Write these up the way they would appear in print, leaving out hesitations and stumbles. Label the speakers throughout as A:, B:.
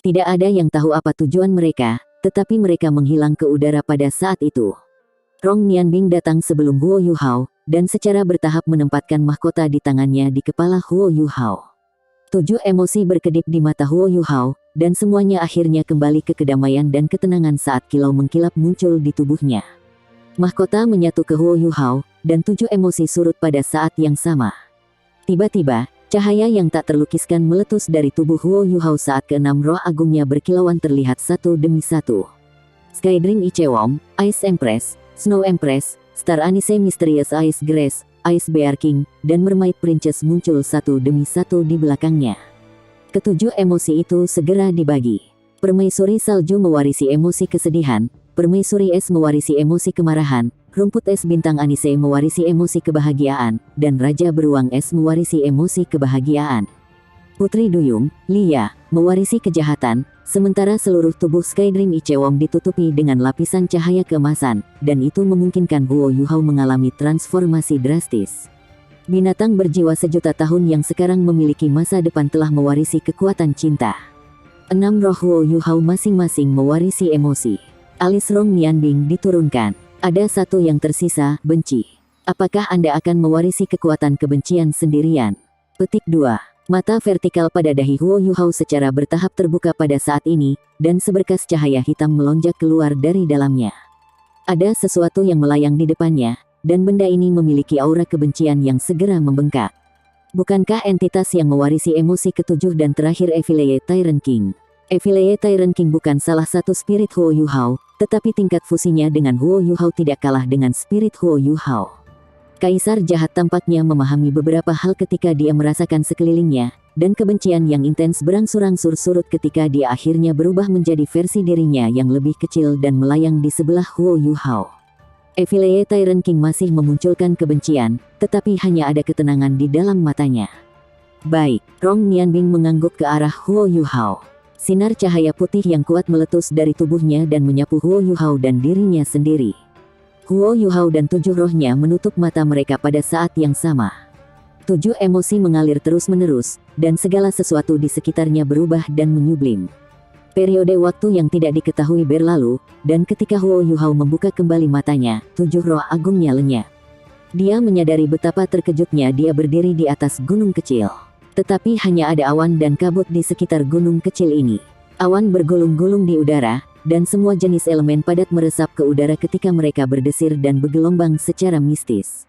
A: Tidak ada yang tahu apa tujuan mereka, tetapi mereka menghilang ke udara pada saat itu. Rong Nianbing datang sebelum Huo Yuhao, dan secara bertahap menempatkan mahkota di tangannya di kepala Huo Yuhao. 7 emosi berkedip di mata Huo Yuhao, dan semuanya akhirnya kembali ke kedamaian dan ketenangan saat kilau mengkilap muncul di tubuhnya. Mahkota menyatu ke Huo Yuhao, dan 7 emosi surut pada saat yang sama. Tiba-tiba, cahaya yang tak terlukiskan meletus dari tubuh Huo Yuhao saat keenam roh agungnya berkilauan terlihat satu demi satu. Skydream Ichewom, Ice Empress, Snow Empress, Star Anise Mysterious Ice Grace, Ice Bear King, dan Mermaid Princess muncul satu demi satu di belakangnya. Ketujuh emosi itu segera dibagi. Permaisuri Salju mewarisi emosi kesedihan, Permaisuri Es mewarisi emosi kemarahan, Rumput Es Bintang Anise mewarisi emosi kebahagiaan, dan Raja Beruang Es mewarisi emosi kebahagiaan. Putri Duyung, Lia, mewarisi kejahatan, sementara seluruh tubuh Skydream Ichewom ditutupi dengan lapisan cahaya keemasan, dan itu memungkinkan Huo Yuhao mengalami transformasi drastis. Binatang berjiwa sejuta tahun yang sekarang memiliki masa depan telah mewarisi kekuatan cinta. 6 roh Huo Yuhao masing-masing mewarisi emosi. Alis Rong Nianbing diturunkan. Ada satu yang tersisa, benci. Apakah Anda akan mewarisi kekuatan kebencian sendirian? Petik 2. Mata vertikal pada dahi Huo Yuhao secara bertahap terbuka pada saat ini, dan seberkas cahaya hitam melonjak keluar dari dalamnya. Ada sesuatu yang melayang di depannya, dan benda ini memiliki aura kebencian yang segera membengkak. Bukankah entitas yang mewarisi emosi ketujuh dan terakhir Evillei Tyrant King? Evillei Tyrant King bukan salah satu spirit Huo Yuhao, tetapi tingkat fusinya dengan Huo Yuhao tidak kalah dengan spirit Huo Yuhao. Kaisar jahat tampaknya memahami beberapa hal ketika dia merasakan sekelilingnya, dan kebencian yang intens berangsur-angsur surut ketika dia akhirnya berubah menjadi versi dirinya yang lebih kecil dan melayang di sebelah Huo Yuhao. Evillei Tyrant King masih memunculkan kebencian, tetapi hanya ada ketenangan di dalam matanya. Baik, Rong Nianbing mengangguk ke arah Huo Yuhao. Sinar cahaya putih yang kuat meletus dari tubuhnya dan menyapu Huo Yuhao dan dirinya sendiri. Huo Yuhao dan 7 rohnya menutup mata mereka pada saat yang sama. 7 emosi mengalir terus-menerus, dan segala sesuatu di sekitarnya berubah dan menyublim. Periode waktu yang tidak diketahui berlalu, dan ketika Huo Yuhao membuka kembali matanya, 7 roh agungnya lenyap. Dia menyadari betapa terkejutnya dia berdiri di atas gunung kecil. Tetapi hanya ada awan dan kabut di sekitar gunung kecil ini. Awan bergulung-gulung di udara, dan semua jenis elemen padat meresap ke udara ketika mereka berdesir dan bergelombang secara mistis.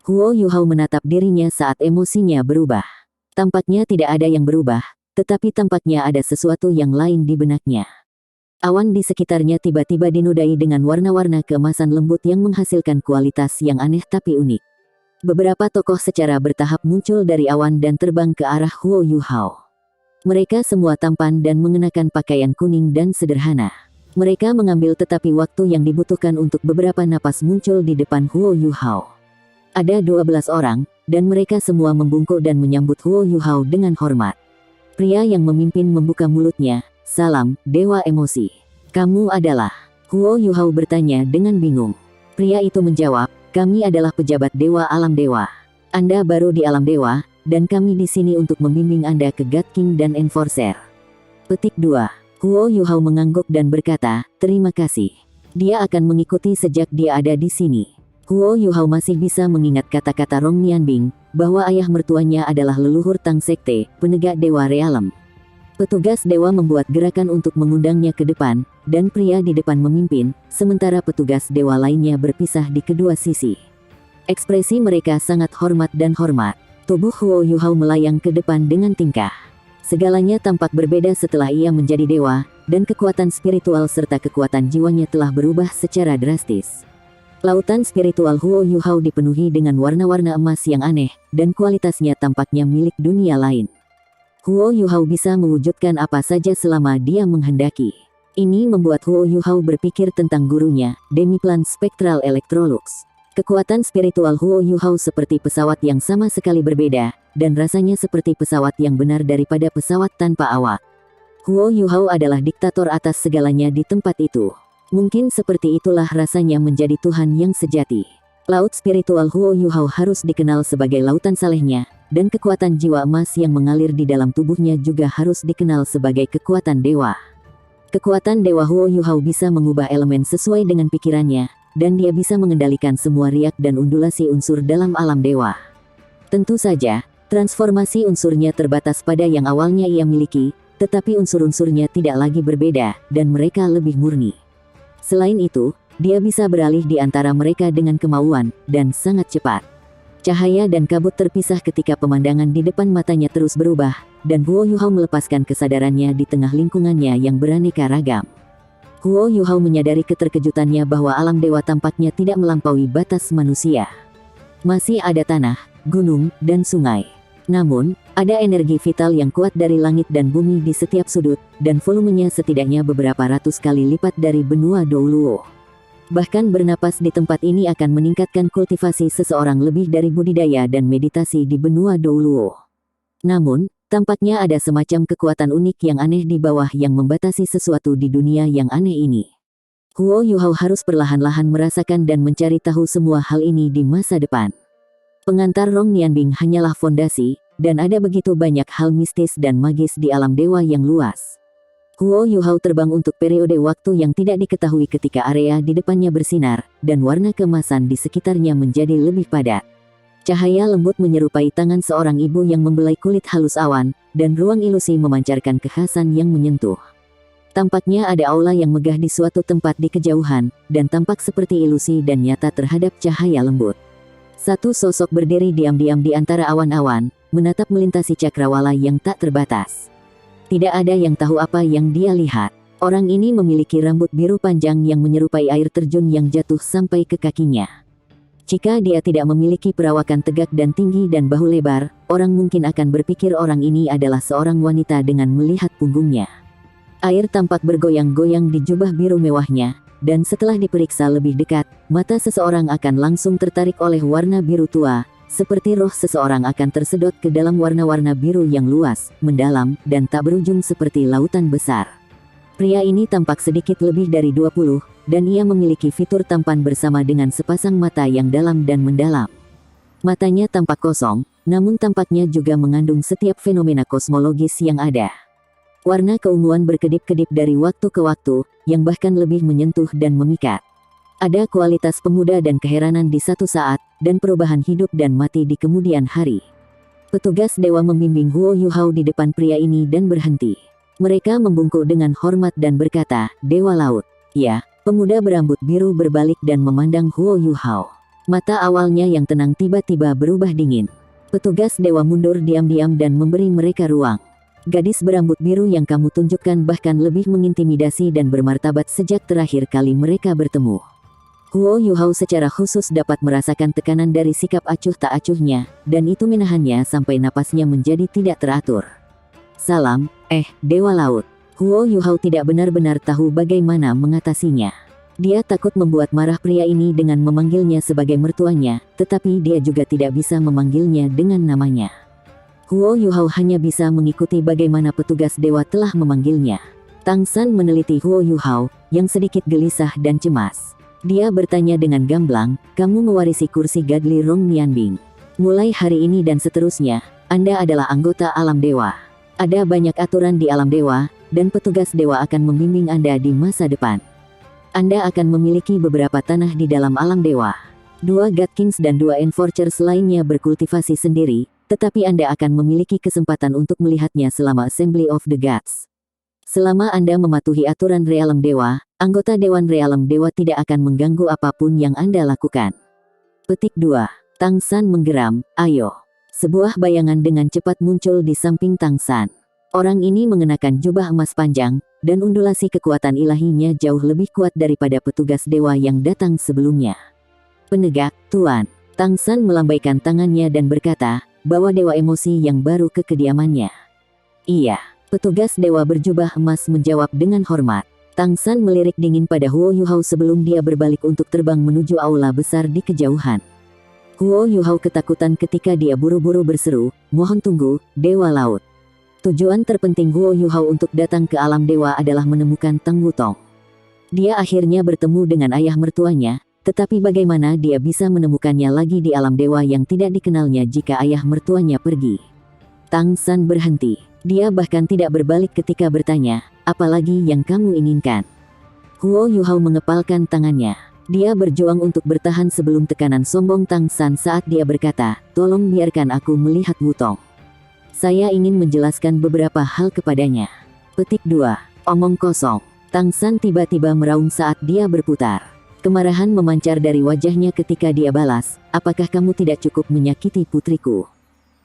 A: Huo Yuhao menatap dirinya saat emosinya berubah. Tampaknya tidak ada yang berubah, tetapi tampaknya ada sesuatu yang lain di benaknya. Awan di sekitarnya tiba-tiba dinodai dengan warna-warna keemasan lembut yang menghasilkan kualitas yang aneh tapi unik. Beberapa tokoh secara bertahap muncul dari awan dan terbang ke arah Huo Yuhao. Mereka semua tampan dan mengenakan pakaian kuning dan sederhana. Mereka mengambil tetapi waktu yang dibutuhkan untuk beberapa napas muncul di depan Huo Yuhao. Ada 12 orang, dan mereka semua membungkuk dan menyambut Huo Yuhao dengan hormat. Pria yang memimpin membuka mulutnya, "Salam, Dewa Emosi. Kamu adalah?" Huo Yuhao bertanya dengan bingung. Pria itu menjawab, "Kami adalah pejabat Dewa Alam Dewa. Anda baru di Alam Dewa, dan kami di sini untuk membimbing Anda ke God King dan Enforcer." Petik 2. Huo Yuhao mengangguk dan berkata, "Terima kasih. Dia akan mengikuti sejak dia ada di sini." Huo Yuhao masih bisa mengingat kata-kata Rong Nianbing, bahwa ayah mertuanya adalah leluhur Tang Sekte, penegak Dewa Realem. Petugas dewa membuat gerakan untuk mengundangnya ke depan, dan pria di depan memimpin, sementara petugas dewa lainnya berpisah di kedua sisi. Ekspresi mereka sangat hormat dan hormat. Tubuh Huo Yuhao melayang ke depan dengan tingkah. Segalanya tampak berbeda setelah ia menjadi dewa, dan kekuatan spiritual serta kekuatan jiwanya telah berubah secara drastis. Lautan spiritual Huo Yuhao dipenuhi dengan warna-warna emas yang aneh, dan kualitasnya tampaknya milik dunia lain. Huo Yuhao bisa mewujudkan apa saja selama dia menghendaki. Ini membuat Huo Yuhao berpikir tentang gurunya, Demiplan Spectral Electrolux. Kekuatan spiritual Huo Yuhao seperti pesawat yang sama sekali berbeda, dan rasanya seperti pesawat yang benar daripada pesawat tanpa awak. Huo Yuhao adalah diktator atas segalanya di tempat itu. Mungkin seperti itulah rasanya menjadi Tuhan yang sejati. Laut spiritual Huo Yuhao harus dikenal sebagai lautan salehnya, dan kekuatan jiwa emas yang mengalir di dalam tubuhnya juga harus dikenal sebagai kekuatan dewa. Kekuatan Dewa Huo Yuhao bisa mengubah elemen sesuai dengan pikirannya, dan dia bisa mengendalikan semua riak dan undulasi unsur dalam alam dewa. Tentu saja, transformasi unsurnya terbatas pada yang awalnya ia miliki, tetapi unsur-unsurnya tidak lagi berbeda, dan mereka lebih murni. Selain itu, dia bisa beralih di antara mereka dengan kemauan, dan sangat cepat. Cahaya dan kabut terpisah ketika pemandangan di depan matanya terus berubah, dan Huo Yuhao melepaskan kesadarannya di tengah lingkungannya yang beraneka ragam. Huo Yuhao menyadari keterkejutannya bahwa alam dewa tampaknya tidak melampaui batas manusia. Masih ada tanah, gunung, dan sungai. Namun, ada energi vital yang kuat dari langit dan bumi di setiap sudut, dan volumenya setidaknya beberapa ratus kali lipat dari benua Douluo. Bahkan bernapas di tempat ini akan meningkatkan kultivasi seseorang lebih dari budidaya dan meditasi di benua Douluo. Namun, tampaknya ada semacam kekuatan unik yang aneh di bawah yang membatasi sesuatu di dunia yang aneh ini. Huo Yuhao harus perlahan-lahan merasakan dan mencari tahu semua hal ini di masa depan. Pengantar Rong Nianbing hanyalah fondasi, dan ada begitu banyak hal mistis dan magis di alam dewa yang luas. Huo Yuhao terbang untuk periode waktu yang tidak diketahui ketika area di depannya bersinar, dan warna keemasan di sekitarnya menjadi lebih padat. Cahaya lembut menyerupai tangan seorang ibu yang membelai kulit halus awan, dan ruang ilusi memancarkan kekhasan yang menyentuh. Tampaknya ada aula yang megah di suatu tempat di kejauhan, dan tampak seperti ilusi dan nyata terhadap cahaya lembut. Satu sosok berdiri diam-diam di antara awan-awan, menatap melintasi cakrawala yang tak terbatas. Tidak ada yang tahu apa yang dia lihat. Orang ini memiliki rambut biru panjang yang menyerupai air terjun yang jatuh sampai ke kakinya. Jika dia tidak memiliki perawakan tegak dan tinggi dan bahu lebar, orang mungkin akan berpikir orang ini adalah seorang wanita dengan melihat punggungnya. Air tampak bergoyang-goyang di jubah biru mewahnya, dan setelah diperiksa lebih dekat, mata seseorang akan langsung tertarik oleh warna biru tua, seperti roh seseorang akan tersedot ke dalam warna-warna biru yang luas, mendalam, dan tak berujung seperti lautan besar. Pria ini tampak sedikit lebih dari 20, dan ia memiliki fitur tampan bersama dengan sepasang mata yang dalam dan mendalam. Matanya tampak kosong, namun tampaknya juga mengandung setiap fenomena kosmologis yang ada. Warna keunguan berkedip-kedip dari waktu ke waktu, yang bahkan lebih menyentuh dan memikat. Ada kualitas pemuda dan keheranan di satu saat, dan perubahan hidup dan mati di kemudian hari. Petugas dewa membimbing Huo Yuhao di depan pria ini dan berhenti. Mereka membungkuk dengan hormat dan berkata, "Dewa Laut." Ya, pemuda berambut biru berbalik dan memandang Huo Yuhao. Mata awalnya yang tenang tiba-tiba berubah dingin. Petugas dewa mundur diam-diam dan memberi mereka ruang. "Gadis berambut biru yang kamu tunjukkan bahkan lebih mengintimidasi dan bermartabat sejak terakhir kali mereka bertemu." Huo Yuhao secara khusus dapat merasakan tekanan dari sikap acuh tak acuhnya, dan itu menahannya sampai napasnya menjadi tidak teratur. "Salam, Dewa Laut." Huo Yuhao tidak benar-benar tahu bagaimana mengatasinya. Dia takut membuat marah pria ini dengan memanggilnya sebagai mertuanya, tetapi dia juga tidak bisa memanggilnya dengan namanya. Huo Yuhao hanya bisa mengikuti bagaimana petugas dewa telah memanggilnya. Tang San meneliti Huo Yuhao, yang sedikit gelisah dan cemas. Dia bertanya dengan gamblang, "Kamu mewarisi kursi Gadli Rong Nianbing. Mulai hari ini dan seterusnya, Anda adalah anggota alam dewa. Ada banyak aturan di alam dewa, dan petugas dewa akan membimbing Anda di masa depan. Anda akan memiliki beberapa tanah di dalam alam dewa. 2 God Kings dan 2 Enforcers lainnya berkultivasi sendiri, tetapi Anda akan memiliki kesempatan untuk melihatnya selama Assembly of the Gods. Selama Anda mematuhi aturan realem dewa, anggota Dewan Realem Dewa tidak akan mengganggu apapun yang Anda lakukan." Petik 2. Tang San menggeram, "Ayo." Sebuah bayangan dengan cepat muncul di samping Tang San. Orang ini mengenakan jubah emas panjang, dan undulasi kekuatan ilahinya jauh lebih kuat daripada petugas dewa yang datang sebelumnya. "Penegak, Tuan." Tang San melambaikan tangannya dan berkata, "Bawa dewa emosi yang baru ke kediamannya." "Iya." Petugas dewa berjubah emas menjawab dengan hormat. Tang San melirik dingin pada Huo Yuhao sebelum dia berbalik untuk terbang menuju aula besar di kejauhan. Huo Yuhao ketakutan ketika dia buru-buru berseru, "Mohon tunggu, Dewa Laut." Tujuan terpenting Huo Yuhao untuk datang ke alam dewa adalah menemukan Tang Wutong. Dia akhirnya bertemu dengan ayah mertuanya, tetapi bagaimana dia bisa menemukannya lagi di alam dewa yang tidak dikenalnya jika ayah mertuanya pergi? Tang San berhenti. Dia bahkan tidak berbalik ketika bertanya, apalagi yang kamu inginkan? Huo Yuhao mengepalkan tangannya. Dia berjuang untuk bertahan sebelum tekanan sombong Tang San saat dia berkata, tolong biarkan aku melihat Wutong. Saya ingin menjelaskan beberapa hal kepadanya. Petik 2. Omong kosong. Tang San tiba-tiba meraung saat dia berputar. Kemarahan memancar dari wajahnya ketika dia balas, apakah kamu tidak cukup menyakiti putriku?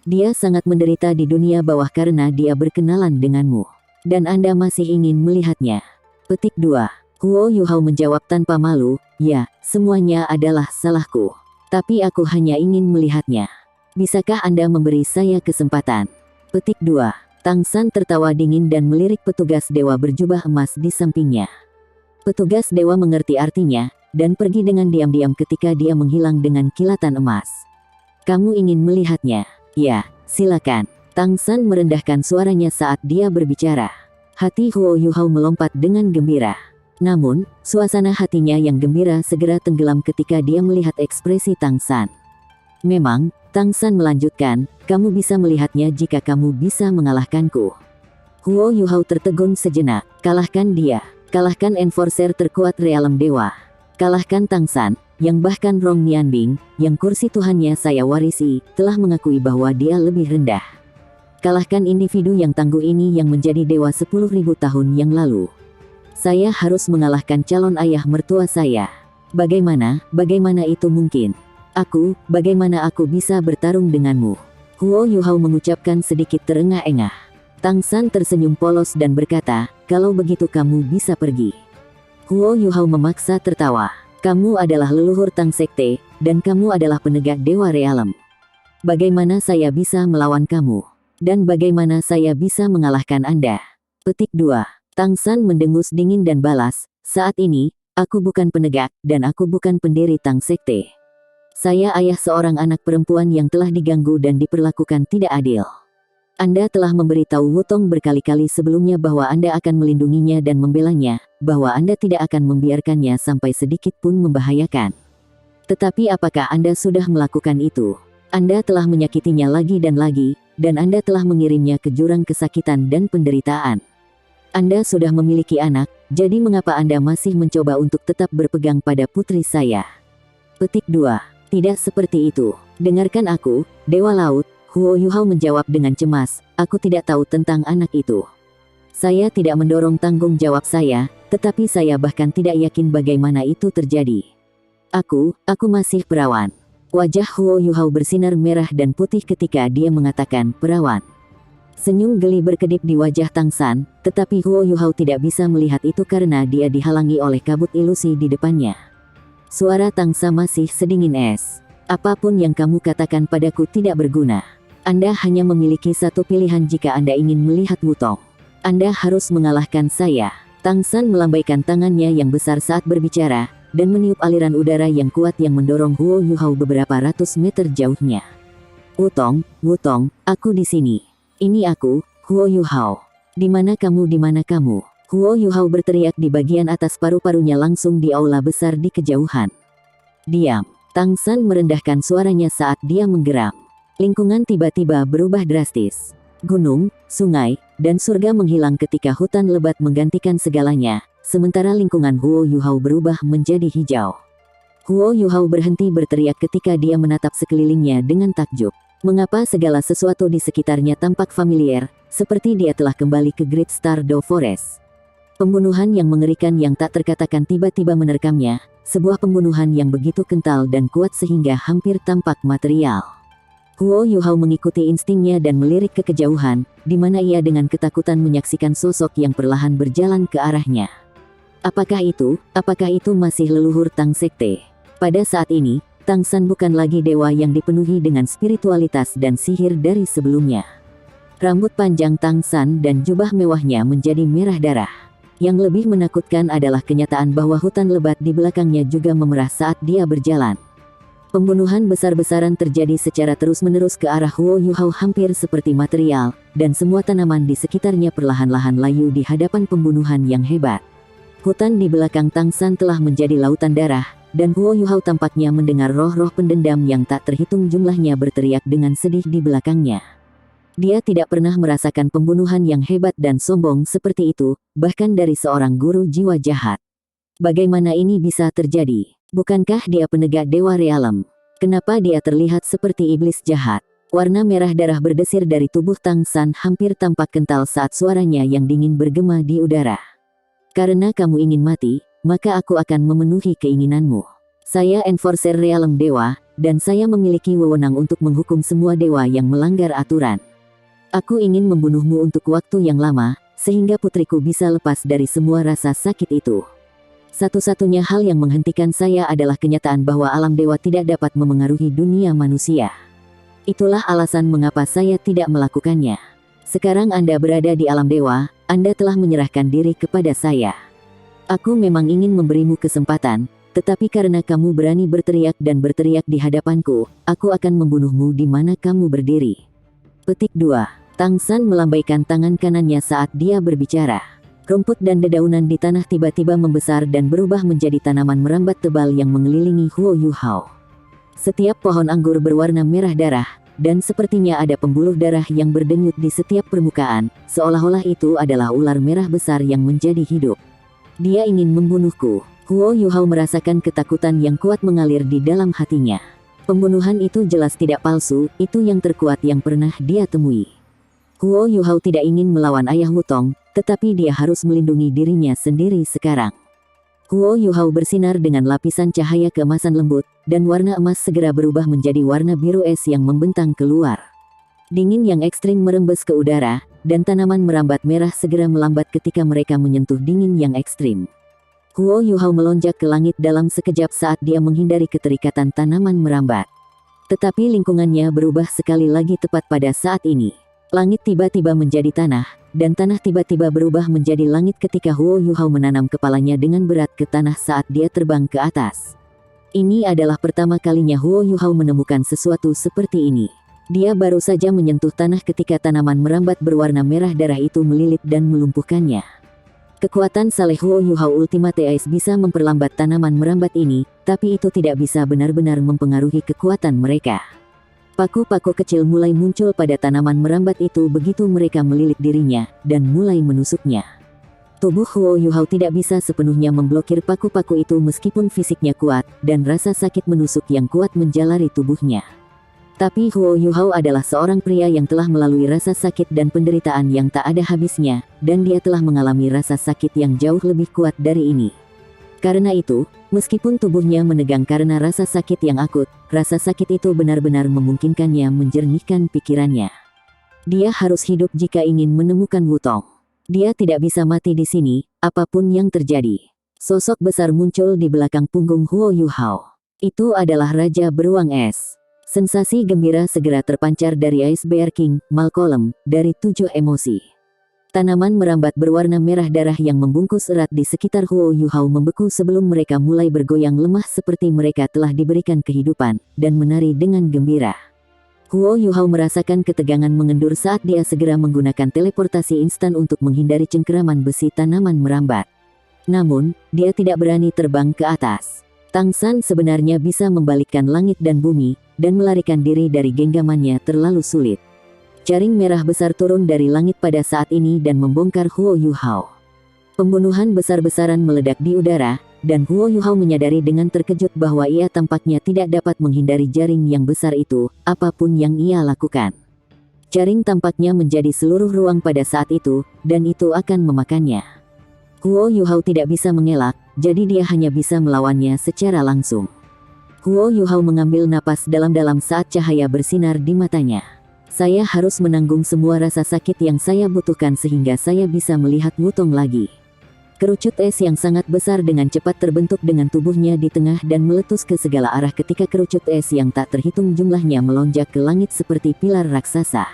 A: Dia sangat menderita di dunia bawah karena dia berkenalan denganmu. Dan Anda masih ingin melihatnya. Petik 2. Huo Yuhao menjawab tanpa malu, ya, semuanya adalah salahku. Tapi aku hanya ingin melihatnya. Bisakah Anda memberi saya kesempatan? Petik 2. Tang San tertawa dingin dan melirik petugas dewa berjubah emas di sampingnya. Petugas dewa mengerti artinya, dan pergi dengan diam-diam ketika dia menghilang dengan kilatan emas. Kamu ingin melihatnya? Ya, silakan. Tang San merendahkan suaranya saat dia berbicara. Hati Huo Yuhao melompat dengan gembira. Namun, suasana hatinya yang gembira segera tenggelam ketika dia melihat ekspresi Tang San. Memang, Tang San melanjutkan, kamu bisa melihatnya jika kamu bisa mengalahkanku. Huo Yuhao tertegun sejenak. Kalahkan dia. Kalahkan enforcer terkuat realem dewa. Kalahkan Tang San, yang bahkan Rong Nianbing, yang kursi Tuhannya saya warisi, telah mengakui bahwa dia lebih rendah. Kalahkan individu yang tangguh ini yang menjadi dewa 10.000 tahun yang lalu. Saya harus mengalahkan calon ayah mertua saya. Bagaimana itu mungkin? Bagaimana aku bisa bertarung denganmu? Huo Yuhao mengucapkan sedikit terengah-engah. Tang San tersenyum polos dan berkata, kalau begitu kamu bisa pergi. Huo Yuhao memaksa tertawa. Kamu adalah leluhur Tang Sekte, dan kamu adalah penegak dewa realem. Bagaimana saya bisa melawan kamu? Dan bagaimana saya bisa mengalahkan Anda? Petik 2. Tang San mendengus dingin dan balas, saat ini, aku bukan penegak, dan aku bukan pendiri Tang Sekte. Saya ayah seorang anak perempuan yang telah diganggu dan diperlakukan tidak adil. Anda telah memberitahu Wutong berkali-kali sebelumnya bahwa Anda akan melindunginya dan membelanya, bahwa Anda tidak akan membiarkannya sampai sedikit pun membahayakan. Tetapi apakah Anda sudah melakukan itu? Anda telah menyakitinya lagi, dan Anda telah mengirimnya ke jurang kesakitan dan penderitaan. Anda sudah memiliki anak, jadi mengapa Anda masih mencoba untuk tetap berpegang pada putri saya? Petik 2. Tidak seperti itu. Dengarkan aku, Dewa Laut. Huo Yuhao menjawab dengan cemas, aku tidak tahu tentang anak itu. Saya tidak mendorong tanggung jawab saya, tetapi saya bahkan tidak yakin bagaimana itu terjadi. Aku masih perawan. Wajah Huo Yuhao bersinar merah dan putih ketika dia mengatakan perawan. Senyum geli berkedip di wajah Tang San, tetapi Huo Yuhao tidak bisa melihat itu karena dia dihalangi oleh kabut ilusi di depannya. Suara Tang San masih sedingin es. Apapun yang kamu katakan padaku tidak berguna. Anda hanya memiliki satu pilihan jika Anda ingin melihat Wutong. Anda harus mengalahkan saya. Tang San melambaikan tangannya yang besar saat berbicara, dan meniup aliran udara yang kuat yang mendorong Huo Yuhao beberapa ratus meter jauhnya. Wutong, aku di sini. Ini aku, Huo Yuhao. Di mana kamu? Huo Yuhao berteriak di bagian atas paru-parunya langsung di aula besar di kejauhan. Diam. Tang San merendahkan suaranya saat dia menggeram. Lingkungan tiba-tiba berubah drastis. Gunung, sungai, dan surga menghilang ketika hutan lebat menggantikan segalanya, sementara lingkungan Huo Yuhao berubah menjadi hijau. Huo Yuhao berhenti berteriak ketika dia menatap sekelilingnya dengan takjub. Mengapa segala sesuatu di sekitarnya tampak familiar, seperti dia telah kembali ke Great Stardew Forest. Pembunuhan yang mengerikan yang tak terkatakan tiba-tiba menerkamnya, sebuah pembunuhan yang begitu kental dan kuat sehingga hampir tampak material. Huo Yuhao mengikuti instingnya dan melirik ke kejauhan, di mana ia dengan ketakutan menyaksikan sosok yang perlahan berjalan ke arahnya. Apakah itu masih leluhur Tang Sekte? Pada saat ini, Tang San bukan lagi dewa yang dipenuhi dengan spiritualitas dan sihir dari sebelumnya. Rambut panjang Tang San dan jubah mewahnya menjadi merah darah. Yang lebih menakutkan adalah kenyataan bahwa hutan lebat di belakangnya juga memerah saat dia berjalan. Pembunuhan besar-besaran terjadi secara terus-menerus ke arah Huo Yuhao hampir seperti material, dan semua tanaman di sekitarnya perlahan-lahan layu di hadapan pembunuhan yang hebat. Hutan di belakang Tang San telah menjadi lautan darah, dan Huo Yuhao tampaknya mendengar roh-roh pendendam yang tak terhitung jumlahnya berteriak dengan sedih di belakangnya. Dia tidak pernah merasakan pembunuhan yang hebat dan sombong seperti itu, bahkan dari seorang guru jiwa jahat. Bagaimana ini bisa terjadi? Bukankah dia penegak Dewa Realem? Kenapa dia terlihat seperti iblis jahat? Warna merah darah berdesir dari tubuh Tang San hampir tampak kental saat suaranya yang dingin bergema di udara. Karena kamu ingin mati, maka aku akan memenuhi keinginanmu. Saya Enforcer Realem Dewa, dan saya memiliki wewenang untuk menghukum semua dewa yang melanggar aturan. Aku ingin membunuhmu untuk waktu yang lama, sehingga putriku bisa lepas dari semua rasa sakit itu. Satu-satunya hal yang menghentikan saya adalah kenyataan bahwa alam dewa tidak dapat memengaruhi dunia manusia. Itulah alasan mengapa saya tidak melakukannya. Sekarang Anda berada di alam dewa, Anda telah menyerahkan diri kepada saya. Aku memang ingin memberimu kesempatan, tetapi karena kamu berani berteriak dan berteriak di hadapanku, aku akan membunuhmu di mana kamu berdiri. Petik 2. Tang San melambaikan tangan kanannya saat dia berbicara. Rumput dan dedaunan di tanah tiba-tiba membesar dan berubah menjadi tanaman merambat tebal yang mengelilingi Huo Yuhao. Setiap pohon anggur berwarna merah darah, dan sepertinya ada pembuluh darah yang berdenyut di setiap permukaan, seolah-olah itu adalah ular merah besar yang menjadi hidup. Dia ingin membunuhku. Huo Yuhao merasakan ketakutan yang kuat mengalir di dalam hatinya. Pembunuhan itu jelas tidak palsu, itu yang terkuat yang pernah dia temui. Huo Yuhao tidak ingin melawan ayah Wutong, tetapi dia harus melindungi dirinya sendiri sekarang. Huo Yuhao bersinar dengan lapisan cahaya keemasan lembut, dan warna emas segera berubah menjadi warna biru es yang membentang keluar. Dingin yang ekstrim merembes ke udara, dan tanaman merambat merah segera melambat ketika mereka menyentuh dingin yang ekstrim. Huo Yuhao melonjak ke langit dalam sekejap saat dia menghindari keterikatan tanaman merambat. Tetapi lingkungannya berubah sekali lagi tepat pada saat ini. Langit tiba-tiba menjadi tanah, dan tanah tiba-tiba berubah menjadi langit ketika Huo Yuhao menanam kepalanya dengan berat ke tanah saat dia terbang ke atas. Ini adalah pertama kalinya Huo Yuhao menemukan sesuatu seperti ini. Dia baru saja menyentuh tanah ketika tanaman merambat berwarna merah darah itu melilit dan melumpuhkannya. Kekuatan Saleh Huo Yuhao Ultimate Ice bisa memperlambat tanaman merambat ini, tapi itu tidak bisa benar-benar mempengaruhi kekuatan mereka. Paku-paku kecil mulai muncul pada tanaman merambat itu begitu mereka melilit dirinya, dan mulai menusuknya. Tubuh Huo Yuhao tidak bisa sepenuhnya memblokir paku-paku itu meskipun fisiknya kuat, dan rasa sakit menusuk yang kuat menjalari tubuhnya. Tapi Huo Yuhao adalah seorang pria yang telah melalui rasa sakit dan penderitaan yang tak ada habisnya, dan dia telah mengalami rasa sakit yang jauh lebih kuat dari ini. Karena itu, meskipun tubuhnya menegang karena rasa sakit yang akut, rasa sakit itu benar-benar memungkinkannya menjernihkan pikirannya. Dia harus hidup jika ingin menemukan Wutong. Dia tidak bisa mati di sini, apapun yang terjadi. Sosok besar muncul di belakang punggung Huo Yuhao. Itu adalah Raja Beruang Es. Sensasi gembira segera terpancar dari Ice Bear King, Malcolm, dari 7 emosi. Tanaman merambat berwarna merah darah yang membungkus erat di sekitar Huo Yuhao membeku sebelum mereka mulai bergoyang lemah seperti mereka telah diberikan kehidupan, dan menari dengan gembira. Huo Yuhao merasakan ketegangan mengendur saat dia segera menggunakan teleportasi instan untuk menghindari cengkeraman besi tanaman merambat. Namun, dia tidak berani terbang ke atas. Tang San sebenarnya bisa membalikkan langit dan bumi, dan melarikan diri dari genggamannya terlalu sulit. Jaring merah besar turun dari langit pada saat ini dan membongkar Huo Yuhao. Pembunuhan besar-besaran meledak di udara, dan Huo Yuhao menyadari dengan terkejut bahwa ia tampaknya tidak dapat menghindari jaring yang besar itu, apapun yang ia lakukan. Jaring tampaknya menjadi seluruh ruang pada saat itu, dan itu akan memakannya. Huo Yuhao tidak bisa mengelak, jadi dia hanya bisa melawannya secara langsung. Huo Yuhao mengambil napas dalam-dalam saat cahaya bersinar di matanya. Saya harus menanggung semua rasa sakit yang saya butuhkan sehingga saya bisa melihat Wutong lagi. Kerucut es yang sangat besar dengan cepat terbentuk dengan tubuhnya di tengah dan meletus ke segala arah ketika kerucut es yang tak terhitung jumlahnya melonjak ke langit seperti pilar raksasa.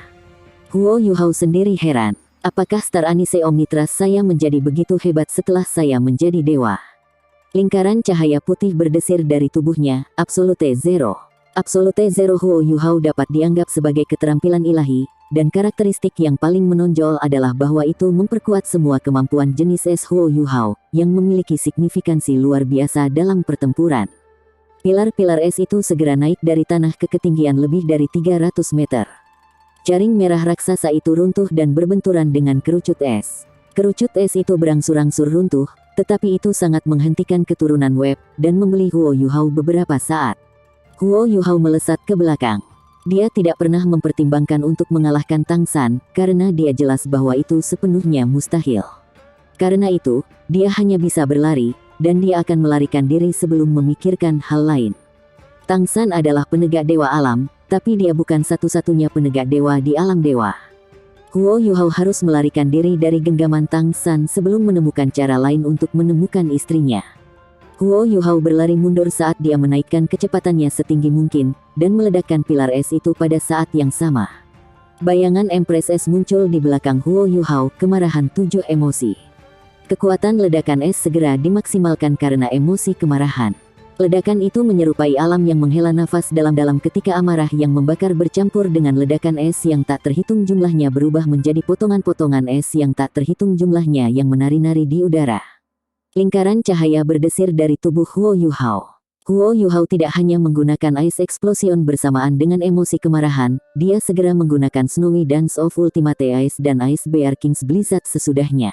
A: Huo Yuhao sendiri heran. Apakah Star Anise Omnitras saya menjadi begitu hebat setelah saya menjadi dewa? Lingkaran cahaya putih berdesir dari tubuhnya, Absolute Zero. Absolute Zero Huo Yuhao dapat dianggap sebagai keterampilan ilahi, dan karakteristik yang paling menonjol adalah bahwa itu memperkuat semua kemampuan jenis es Huo Yuhao, yang memiliki signifikansi luar biasa dalam pertempuran. Pilar-pilar es itu segera naik dari tanah ke ketinggian lebih dari 300 meter. Jaring merah raksasa itu runtuh dan berbenturan dengan kerucut es. Kerucut es itu berangsur-angsur runtuh, tetapi itu sangat menghentikan keturunan Web dan membeli Huo Yuhao beberapa saat. Huo Yuhao melesat ke belakang. Dia tidak pernah mempertimbangkan untuk mengalahkan Tang San, karena dia jelas bahwa itu sepenuhnya mustahil. Karena itu, dia hanya bisa berlari, dan dia akan melarikan diri sebelum memikirkan hal lain. Tang San adalah penegak dewa alam, tapi dia bukan satu-satunya penegak dewa di alam dewa. Huo Yuhao harus melarikan diri dari genggaman Tang San sebelum menemukan cara lain untuk menemukan istrinya. Huo Yuhao berlari mundur saat dia menaikkan kecepatannya setinggi mungkin, dan meledakkan pilar es itu pada saat yang sama. Bayangan Empress Es muncul di belakang Huo Yuhao, kemarahan 7 emosi. Kekuatan ledakan es segera dimaksimalkan karena emosi kemarahan. Ledakan itu menyerupai alam yang menghela nafas dalam-dalam ketika amarah yang membakar bercampur dengan ledakan es yang tak terhitung jumlahnya berubah menjadi potongan-potongan es yang tak terhitung jumlahnya yang menari-nari di udara. Lingkaran cahaya berdesir dari tubuh Huo Yuhao. Huo Yuhao tidak hanya menggunakan Ice Explosion bersamaan dengan emosi kemarahan, dia segera menggunakan Snowy Dance of Ultimate Ice dan Ice Bear King's Blizzard sesudahnya.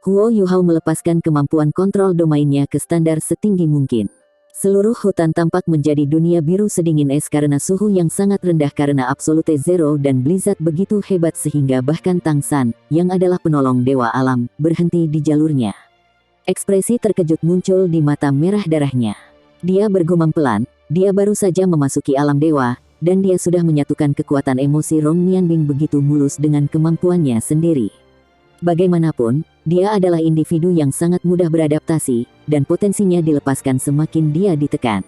A: Huo Yuhao melepaskan kemampuan kontrol domainnya ke standar setinggi mungkin. Seluruh hutan tampak menjadi dunia biru sedingin es karena suhu yang sangat rendah karena Absolute Zero dan Blizzard begitu hebat sehingga bahkan Tang San, yang adalah penolong dewa alam, berhenti di jalurnya. Ekspresi terkejut muncul di mata merah darahnya. Dia bergumam pelan, dia baru saja memasuki alam dewa, dan dia sudah menyatukan kekuatan emosi Rong Nianbing begitu mulus dengan kemampuannya sendiri. Bagaimanapun, dia adalah individu yang sangat mudah beradaptasi, dan potensinya dilepaskan semakin dia ditekan.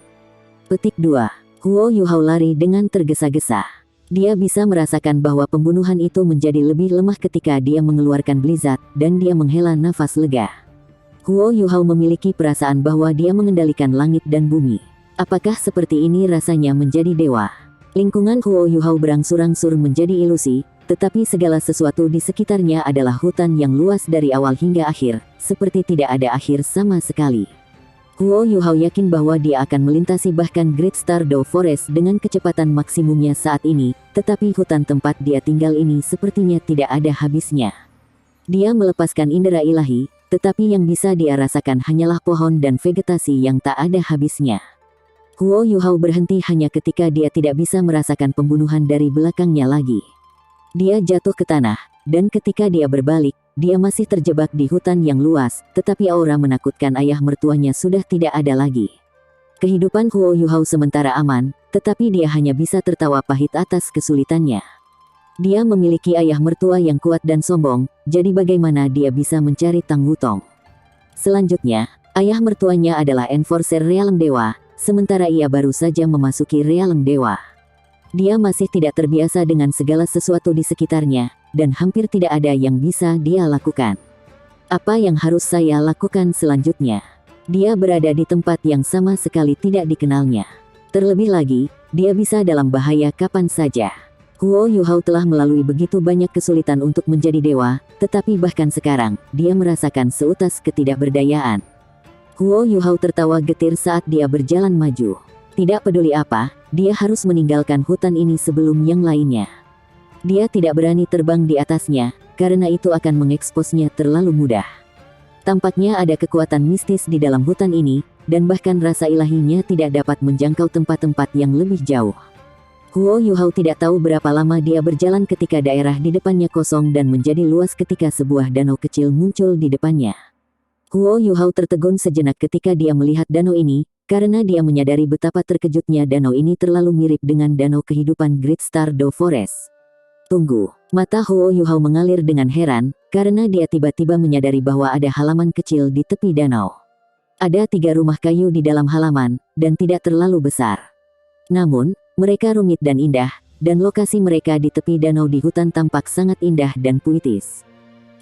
A: Petik 2. Huo Yuhao lari dengan tergesa-gesa. Dia bisa merasakan bahwa pembunuhan itu menjadi lebih lemah ketika dia mengeluarkan Blizzard, dan dia menghela nafas lega. Huo Yuhao memiliki perasaan bahwa dia mengendalikan langit dan bumi. Apakah seperti ini rasanya menjadi dewa? Lingkungan Huo Yuhao berangsur-angsur menjadi ilusi, tetapi segala sesuatu di sekitarnya adalah hutan yang luas dari awal hingga akhir, seperti tidak ada akhir sama sekali. Huo Yuhao yakin bahwa dia akan melintasi bahkan Great Stardew Forest dengan kecepatan maksimumnya saat ini, tetapi hutan tempat dia tinggal ini sepertinya tidak ada habisnya. Dia melepaskan indera ilahi, tetapi yang bisa dia rasakan hanyalah pohon dan vegetasi yang tak ada habisnya. Huo Yuhao berhenti hanya ketika dia tidak bisa merasakan pembunuhan dari belakangnya lagi. Dia jatuh ke tanah, dan ketika dia berbalik, dia masih terjebak di hutan yang luas, tetapi aura menakutkan ayah mertuanya sudah tidak ada lagi. Kehidupan Huo Yuhao sementara aman, tetapi dia hanya bisa tertawa pahit atas kesulitannya. Dia memiliki ayah mertua yang kuat dan sombong, jadi bagaimana dia bisa mencari Tang Wutong? Selanjutnya, ayah mertuanya adalah Enforcer Realm Dewa, sementara ia baru saja memasuki Realm Dewa. Dia masih tidak terbiasa dengan segala sesuatu di sekitarnya, dan hampir tidak ada yang bisa dia lakukan. Apa yang harus saya lakukan selanjutnya? Dia berada di tempat yang sama sekali tidak dikenalnya. Terlebih lagi, dia bisa dalam bahaya kapan saja. Huo Yuhao telah melalui begitu banyak kesulitan untuk menjadi dewa, tetapi bahkan sekarang, dia merasakan seutas ketidakberdayaan. Huo Yuhao tertawa getir saat dia berjalan maju. Tidak peduli apa, dia harus meninggalkan hutan ini sebelum yang lainnya. Dia tidak berani terbang di atasnya, karena itu akan mengeksposnya terlalu mudah. Tampaknya ada kekuatan mistis di dalam hutan ini, dan bahkan rasa ilahinya tidak dapat menjangkau tempat-tempat yang lebih jauh. Huo Yuhao tidak tahu berapa lama dia berjalan ketika daerah di depannya kosong dan menjadi luas ketika sebuah danau kecil muncul di depannya. Huo Yuhao tertegun sejenak ketika dia melihat danau ini, karena dia menyadari betapa terkejutnya danau ini terlalu mirip dengan danau kehidupan Great Stardew Forest. Tunggu, mata Huo Yuhao mengalir dengan heran, karena dia tiba-tiba menyadari bahwa ada halaman kecil di tepi danau. Ada 3 rumah kayu di dalam halaman, dan tidak terlalu besar. Namun, mereka rumit dan indah, dan lokasi mereka di tepi danau di hutan tampak sangat indah dan puitis.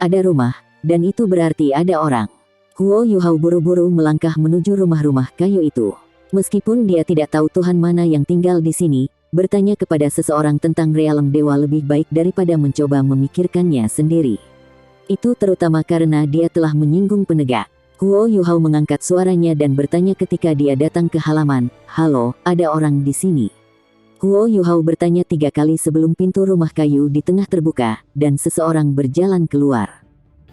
A: Ada rumah, dan itu berarti ada orang. Huo Yuhao buru-buru melangkah menuju rumah-rumah kayu itu. Meskipun dia tidak tahu Tuhan mana yang tinggal di sini, bertanya kepada seseorang tentang realem dewa lebih baik daripada mencoba memikirkannya sendiri. Itu terutama karena dia telah menyinggung penegak. Huo Yuhao mengangkat suaranya dan bertanya ketika dia datang ke halaman, "Halo, ada orang di sini?" Huo Yuhao bertanya 3 kali sebelum pintu rumah kayu di tengah terbuka, dan seseorang berjalan keluar.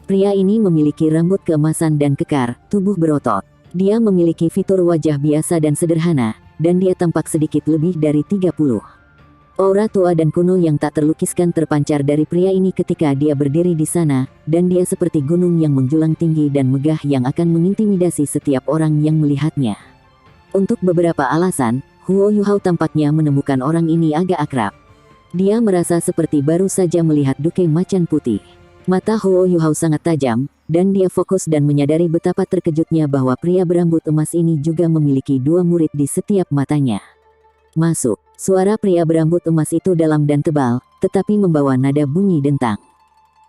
A: Pria ini memiliki rambut keemasan dan kekar, tubuh berotot. Dia memiliki fitur wajah biasa dan sederhana, dan dia tampak sedikit lebih dari 30. Aura tua dan kuno yang tak terlukiskan terpancar dari pria ini ketika dia berdiri di sana, dan dia seperti gunung yang menjulang tinggi dan megah yang akan mengintimidasi setiap orang yang melihatnya. Untuk beberapa alasan, Huo Yuhao tampaknya menemukan orang ini agak akrab. Dia merasa seperti baru saja melihat Duke Macan Putih. Mata Huo Yuhao sangat tajam, dan dia fokus dan menyadari betapa terkejutnya bahwa pria berambut emas ini juga memiliki 2 murid di setiap matanya. "Masuk." Suara pria berambut emas itu dalam dan tebal, tetapi membawa nada bunyi dentang.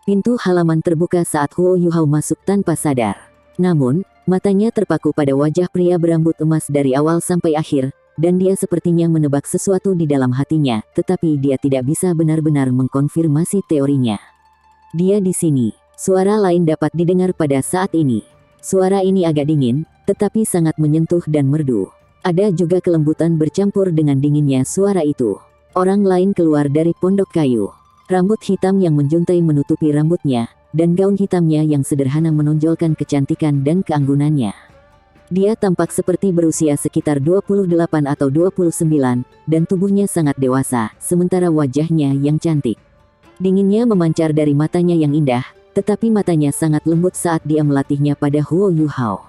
A: Pintu halaman terbuka saat Huo Yuhao masuk tanpa sadar. Namun, matanya terpaku pada wajah pria berambut emas dari awal sampai akhir, dan dia sepertinya menebak sesuatu di dalam hatinya, tetapi dia tidak bisa benar-benar mengkonfirmasi teorinya. "Dia di sini." Suara lain dapat didengar pada saat ini. Suara ini agak dingin, tetapi sangat menyentuh dan merdu. Ada juga kelembutan bercampur dengan dinginnya suara itu. Orang lain keluar dari pondok kayu. Rambut hitam yang menjuntai menutupi rambutnya, dan gaun hitamnya yang sederhana menonjolkan kecantikan dan keanggunannya. Dia tampak seperti berusia sekitar 28 atau 29, dan tubuhnya sangat dewasa, sementara wajahnya yang cantik. Dinginnya memancar dari matanya yang indah, tetapi matanya sangat lembut saat dia melatihnya pada Huo Yuhao.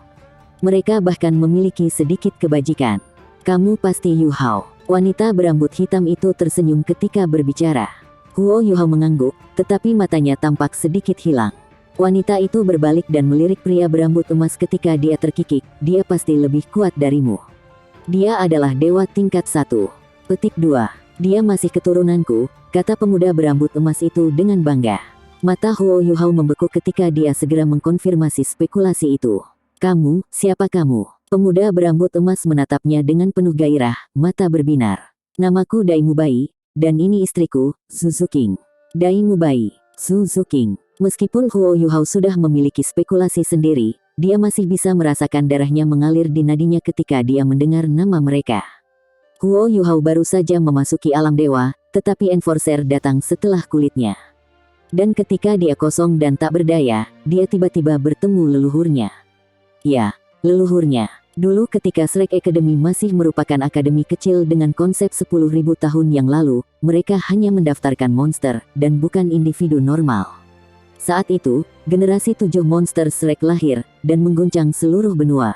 A: Mereka bahkan memiliki sedikit kebajikan. "Kamu pasti Yuhao." Wanita berambut hitam itu tersenyum ketika berbicara. Huo Yuhao mengangguk, tetapi matanya tampak sedikit hilang. Wanita itu berbalik dan melirik pria berambut emas ketika dia terkikik, "Dia pasti lebih kuat darimu. Dia adalah dewa tingkat 1. Petik 2. Dia masih keturunanku," kata pemuda berambut emas itu dengan bangga. Mata Huo Yuhao membeku ketika dia segera mengkonfirmasi spekulasi itu. "Kamu, siapa kamu?" Pemuda berambut emas menatapnya dengan penuh gairah, mata berbinar. "Namaku Dai Mubai, dan ini istriku, Suzuking." Dai Mubai, Suzuking. Meskipun Huo Yuhao sudah memiliki spekulasi sendiri, dia masih bisa merasakan darahnya mengalir di nadinya ketika dia mendengar nama mereka. Huo Yuhao baru saja memasuki alam dewa, tetapi Enforcer datang setelah kulitnya. Dan ketika dia kosong dan tak berdaya, dia tiba-tiba bertemu leluhurnya. Ya, leluhurnya. Dulu ketika Shrek Academy masih merupakan akademi kecil dengan konsep 10.000 tahun yang lalu, mereka hanya mendaftarkan monster, dan bukan individu normal. Saat itu, generasi 7 monster Shrek lahir, dan mengguncang seluruh benua.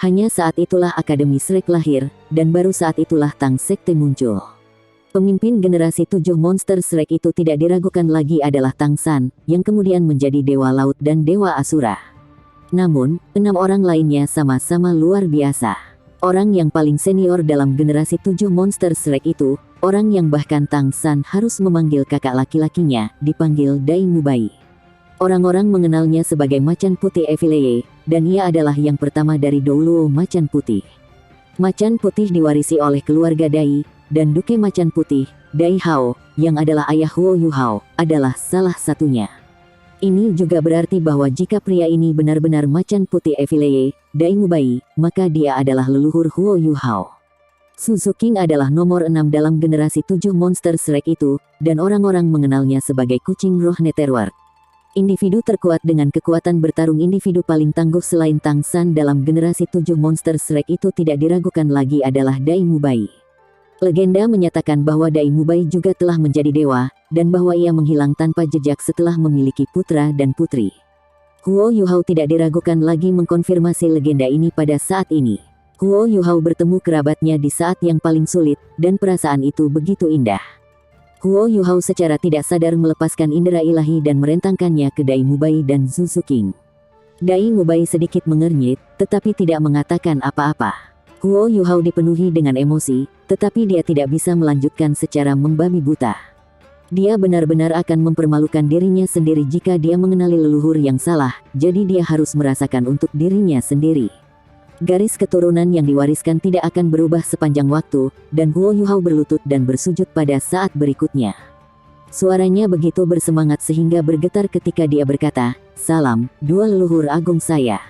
A: Hanya saat itulah Akademi Shrek lahir, dan baru saat itulah Tang Sekte muncul. Pemimpin generasi 7 monster Shrek itu tidak diragukan lagi adalah Tang San, yang kemudian menjadi Dewa Laut dan Dewa Asura. Namun, 6 orang lainnya sama-sama luar biasa. Orang yang paling senior dalam generasi 7 monster Shrek itu, orang yang bahkan Tang San harus memanggil kakak laki-lakinya, dipanggil Dai Mubai. Orang-orang mengenalnya sebagai Macan Putih Evillei, dan ia adalah yang pertama dari Douluo Macan Putih. Macan Putih diwarisi oleh keluarga Dai, dan Duke Macan Putih, Dai Hao, yang adalah ayah Huo Yuhao, adalah salah satunya. Ini juga berarti bahwa jika pria ini benar-benar Macan Putih Evillei, Dai Mubai, maka dia adalah leluhur Huo Yuhao. Suzuking adalah nomor 6 dalam generasi 7 monster Shrek itu, dan orang-orang mengenalnya sebagai kucing roh Netherworld. Individu terkuat dengan kekuatan bertarung individu paling tangguh selain Tang San dalam generasi 7 monster Shrek itu tidak diragukan lagi adalah Dai Mubai. Legenda menyatakan bahwa Dai Mubai juga telah menjadi dewa, dan bahwa ia menghilang tanpa jejak setelah memiliki putra dan putri. Huo Yuhao tidak diragukan lagi mengkonfirmasi legenda ini pada saat ini. Huo Yuhao bertemu kerabatnya di saat yang paling sulit, dan perasaan itu begitu indah. Huo Yuhao secara tidak sadar melepaskan indera ilahi dan merentangkannya ke Dai Mubai dan Suzuking. Dai Mubai sedikit mengernyit, tetapi tidak mengatakan apa-apa. Huo Yuhao dipenuhi dengan emosi, tetapi dia tidak bisa melanjutkan secara membabi buta. Dia benar-benar akan mempermalukan dirinya sendiri jika dia mengenali leluhur yang salah, jadi dia harus merasakan untuk dirinya sendiri. Garis keturunan yang diwariskan tidak akan berubah sepanjang waktu, dan Huo Yuhao berlutut dan bersujud pada saat berikutnya. Suaranya begitu bersemangat sehingga bergetar ketika dia berkata, "Salam, dua leluhur agung saya.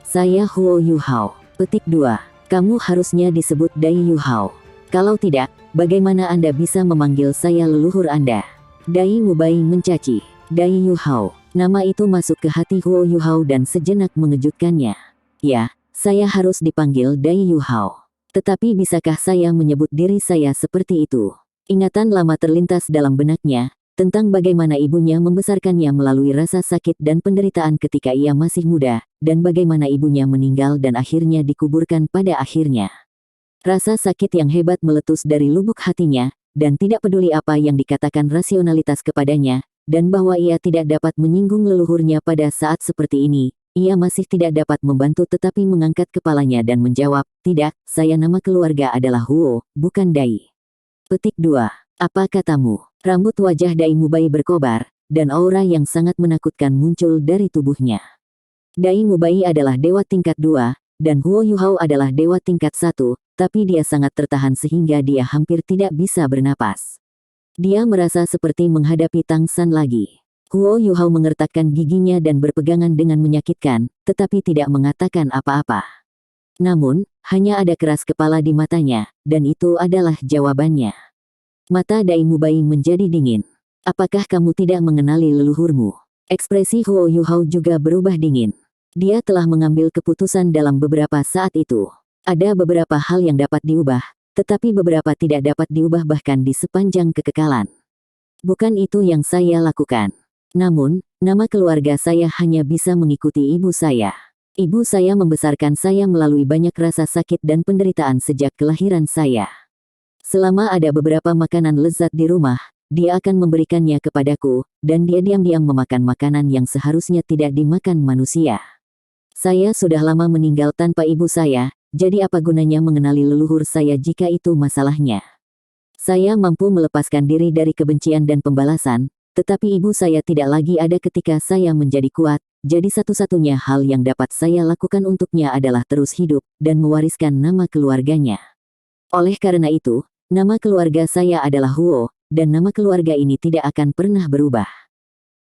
A: Saya Huo Yuhao. Petik 2. Kamu harusnya disebut Dai Yuhao. Kalau tidak, bagaimana Anda bisa memanggil saya leluhur Anda? Dai Mubai mencaci. Dai Yuhao. Nama itu masuk ke hati Huo Yuhao dan sejenak mengejutkannya. Ya, saya harus dipanggil Dai Yuhao. Tetapi bisakah saya menyebut diri saya seperti itu? Ingatan lama terlintas dalam benaknya, tentang bagaimana ibunya membesarkannya melalui rasa sakit dan penderitaan ketika ia masih muda, dan bagaimana ibunya meninggal dan akhirnya dikuburkan pada akhirnya. Rasa sakit yang hebat meletus dari lubuk hatinya, dan tidak peduli apa yang dikatakan rasionalitas kepadanya, dan bahwa ia tidak dapat menyinggung leluhurnya pada saat seperti ini, ia masih tidak dapat membantu tetapi mengangkat kepalanya dan menjawab, "Tidak, saya nama keluarga adalah Huo, bukan Dai." Petik 2. Apa katamu? Rambut wajah Dai Mubai berkobar, dan aura yang sangat menakutkan muncul dari tubuhnya. Dai Mubai adalah dewa tingkat 2, dan Huo Yuhao adalah dewa tingkat 1, tapi dia sangat tertahan sehingga dia hampir tidak bisa bernapas. Dia merasa seperti menghadapi Tang San lagi. Huo Yuhao mengertakkan giginya dan berpegangan dengan menyakitkan, tetapi tidak mengatakan apa-apa. Namun, hanya ada keras kepala di matanya, dan itu adalah jawabannya. Mata Dai Mubai menjadi dingin. Apakah kamu tidak mengenali leluhurmu? Ekspresi Huo Yuhao juga berubah dingin. Dia telah mengambil keputusan dalam beberapa saat itu. Ada beberapa hal yang dapat diubah, tetapi beberapa tidak dapat diubah bahkan di sepanjang kekekalan. Bukan itu yang saya lakukan. Namun, nama keluarga saya hanya bisa mengikuti ibu saya. Ibu saya membesarkan saya melalui banyak rasa sakit dan penderitaan sejak kelahiran saya. Selama ada beberapa makanan lezat di rumah, dia akan memberikannya kepadaku, dan dia diam-diam memakan makanan yang seharusnya tidak dimakan manusia. Saya sudah lama meninggal tanpa ibu saya, jadi apa gunanya mengenali leluhur saya jika itu masalahnya? Saya mampu melepaskan diri dari kebencian dan pembalasan, tetapi ibu saya tidak lagi ada ketika saya menjadi kuat, jadi satu-satunya hal yang dapat saya lakukan untuknya adalah terus hidup, dan mewariskan nama keluarganya. Oleh karena itu, nama keluarga saya adalah Huo, dan nama keluarga ini tidak akan pernah berubah.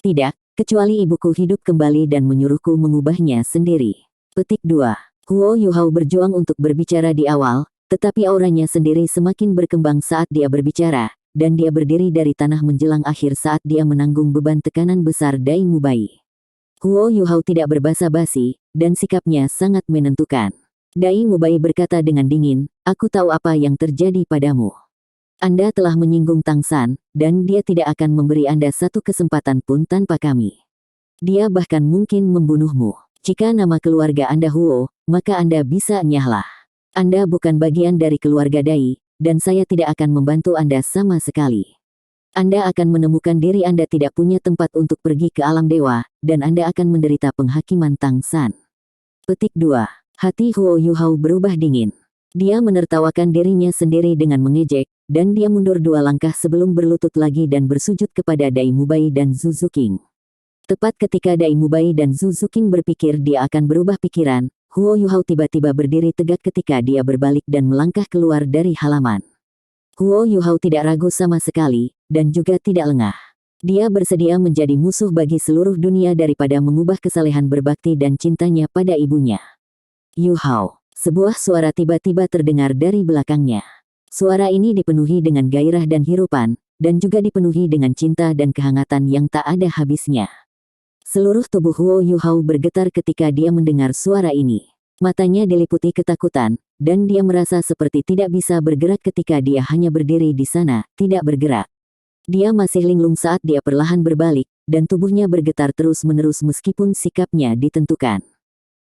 A: Tidak, kecuali ibuku hidup kembali dan menyuruhku mengubahnya sendiri. Petik 2. Huo Yuhao berjuang untuk berbicara di awal, tetapi auranya sendiri semakin berkembang saat dia berbicara, dan dia berdiri dari tanah menjelang akhir saat dia menanggung beban tekanan besar Dai Mubai. Huo Yuhao tidak berbasa-basi, dan sikapnya sangat menentukan. Dai Mubai berkata dengan dingin, "Aku tahu apa yang terjadi padamu. Anda telah menyinggung Tang San, dan dia tidak akan memberi Anda satu kesempatan pun tanpa kami. Dia bahkan mungkin membunuhmu. Jika nama keluarga Anda Huo, maka Anda bisa nyahlah. Anda bukan bagian dari keluarga Dai, dan saya tidak akan membantu Anda sama sekali. Anda akan menemukan diri Anda tidak punya tempat untuk pergi ke alam dewa, dan Anda akan menderita penghakiman Tang San." Petik 2. Hati Huo Yuhao berubah dingin. Dia menertawakan dirinya sendiri dengan mengejek, dan dia mundur 2 langkah sebelum berlutut lagi dan bersujud kepada Dai Mubai dan Zhu Zuqing. Tepat ketika Dai Mubai dan Zhu Zuqing berpikir dia akan berubah pikiran, Huo Yuhao tiba-tiba berdiri tegak ketika dia berbalik dan melangkah keluar dari halaman. Huo Yuhao tidak ragu sama sekali, dan juga tidak lengah. Dia bersedia menjadi musuh bagi seluruh dunia daripada mengubah kesalehan berbakti dan cintanya pada ibunya. "Yuhao." Sebuah suara tiba-tiba terdengar dari belakangnya. Suara ini dipenuhi dengan gairah dan hirupan, dan juga dipenuhi dengan cinta dan kehangatan yang tak ada habisnya. Seluruh tubuh Huo Yuhao bergetar ketika dia mendengar suara ini. Matanya diliputi ketakutan, dan dia merasa seperti tidak bisa bergerak ketika dia hanya berdiri di sana, tidak bergerak. Dia masih linglung saat dia perlahan berbalik, dan tubuhnya bergetar terus-menerus meskipun sikapnya ditentukan.